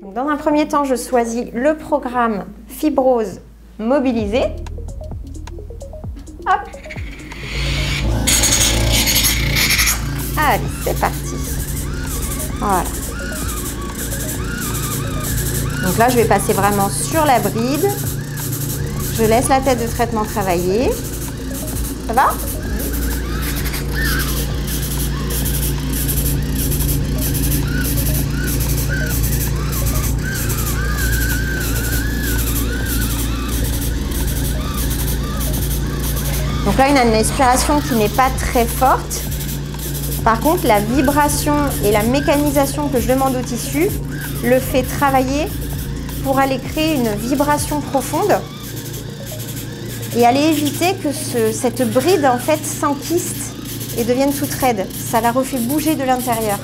Donc, dans un premier temps, je choisis le programme Fibrose Mobilisé. Hop. Allez, c'est parti. Voilà. Donc là, je vais passer vraiment sur la bride. Je laisse la tête de traitement travailler. Ça va? Donc là, une aspiration qui n'est pas très forte. Par contre, la vibration et la mécanisation que je demande au tissu le fait travailler pour aller créer une vibration profonde et aller éviter que cette bride en fait s'enquiste et devienne toute raide. Ça la refait bouger de l'intérieur.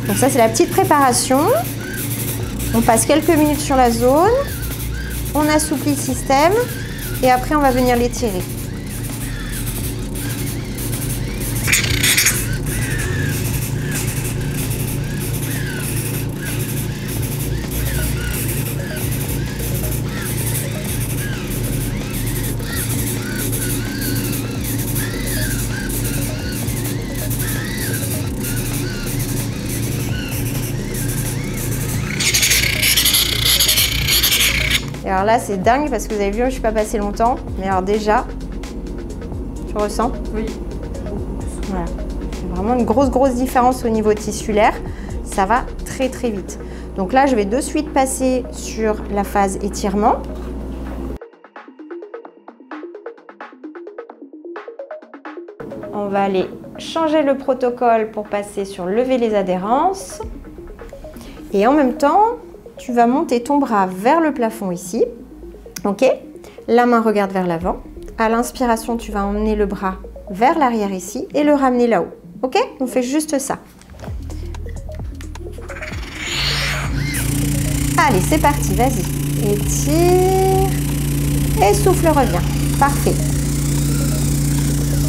Donc ça, c'est la petite préparation. On passe quelques minutes sur la zone, on assouplit le système et après on va venir l'étirer. Et alors là, c'est dingue parce que vous avez vu, je ne suis pas passée longtemps. Mais alors déjà, tu ressens? Oui. Voilà. C'est vraiment une grosse différence au niveau tissulaire. Ça va très vite. Donc là, je vais de suite passer sur la phase étirement. On va aller changer le protocole pour passer sur lever les adhérences. Et en même temps, tu vas monter ton bras vers le plafond ici, ok? La main regarde vers l'avant. À l'inspiration, tu vas emmener le bras vers l'arrière ici et le ramener là-haut, ok? On fait juste ça. Allez, c'est parti, vas-y. Étire. Et souffle, reviens. Parfait.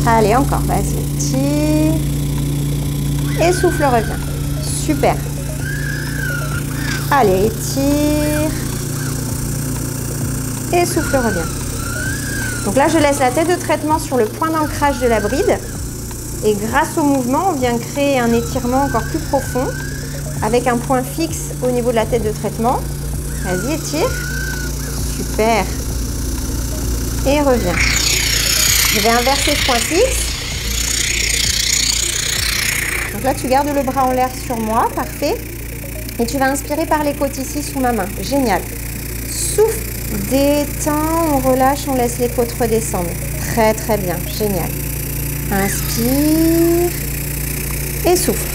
Allez, encore, vas-y. Étire. Et souffle, reviens. Super. Allez, étire. Et souffle, reviens. Donc là, je laisse la tête de traitement sur le point d'ancrage de la bride. Et grâce au mouvement, on vient créer un étirement encore plus profond avec un point fixe au niveau de la tête de traitement. Vas-y, étire. Super. Et reviens. Je vais inverser ce point fixe. Donc là, tu gardes le bras en l'air sur moi. Parfait. Et tu vas inspirer par les côtes ici sous ma main. Génial. Souffle, détends, on relâche, on laisse les côtes redescendre. Très bien. Génial. Inspire. Et souffle.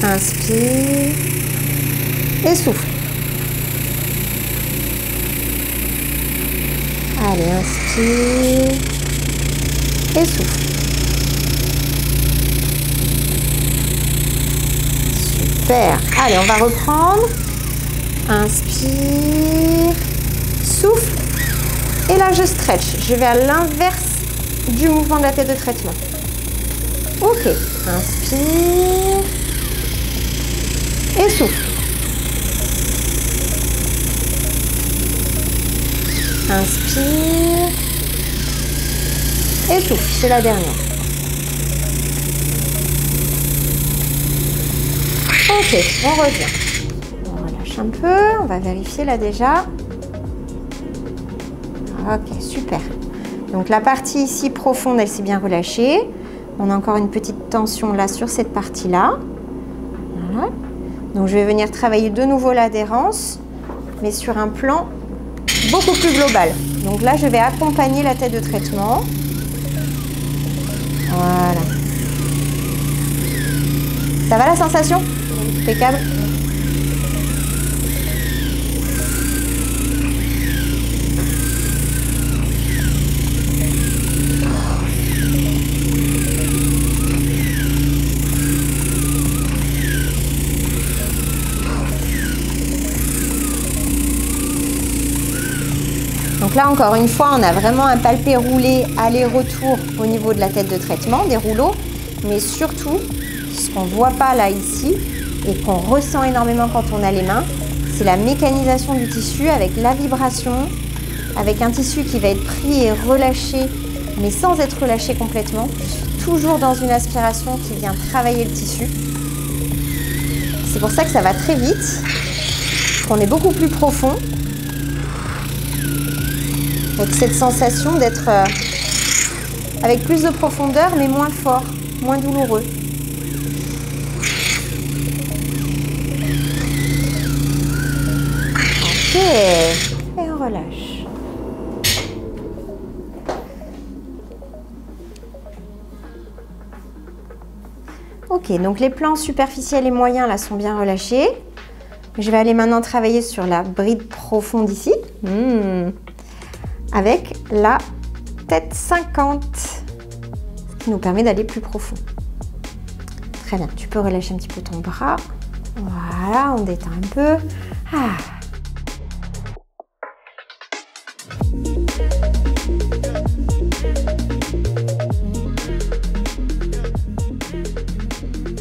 Inspire. Et souffle. Allez, inspire. Et souffle. Super. Allez, on va reprendre. Inspire. Souffle. Et là, je stretch. Je vais à l'inverse du mouvement de la tête de traitement. Ok. Inspire. Et souffle. Inspire. Et souffle. C'est la dernière. Ok, on revient. On relâche un peu. On va vérifier là déjà. Ok, super. Donc la partie ici profonde, elle s'est bien relâchée. On a encore une petite tension là sur cette partie-là. Voilà. Donc je vais venir travailler de nouveau l'adhérence, mais sur un plan beaucoup plus global. Donc là, je vais accompagner la tête de traitement. Voilà. Ça va la sensation? Oui. Impeccable. Donc là, encore une fois, on a vraiment un palpé roulé aller-retour au niveau de la tête de traitement, des rouleaux. Mais surtout, ce qu'on ne voit pas là, ici, et qu'on ressent énormément quand on a les mains, c'est la mécanisation du tissu avec la vibration, avec un tissu qui va être pris et relâché, mais sans être relâché complètement. Toujours dans une aspiration qui vient travailler le tissu. C'est pour ça que ça va très vite, qu'on est beaucoup plus profond. Avec cette sensation d'être avec plus de profondeur, mais moins fort, moins douloureux. Ok, et on relâche. Ok, donc les plans superficiels et moyens là sont bien relâchés. Je vais aller maintenant travailler sur la bride profonde ici. Avec la tête 50, ce qui nous permet d'aller plus profond. Très bien, tu peux relâcher un petit peu ton bras. Voilà, on détend un peu.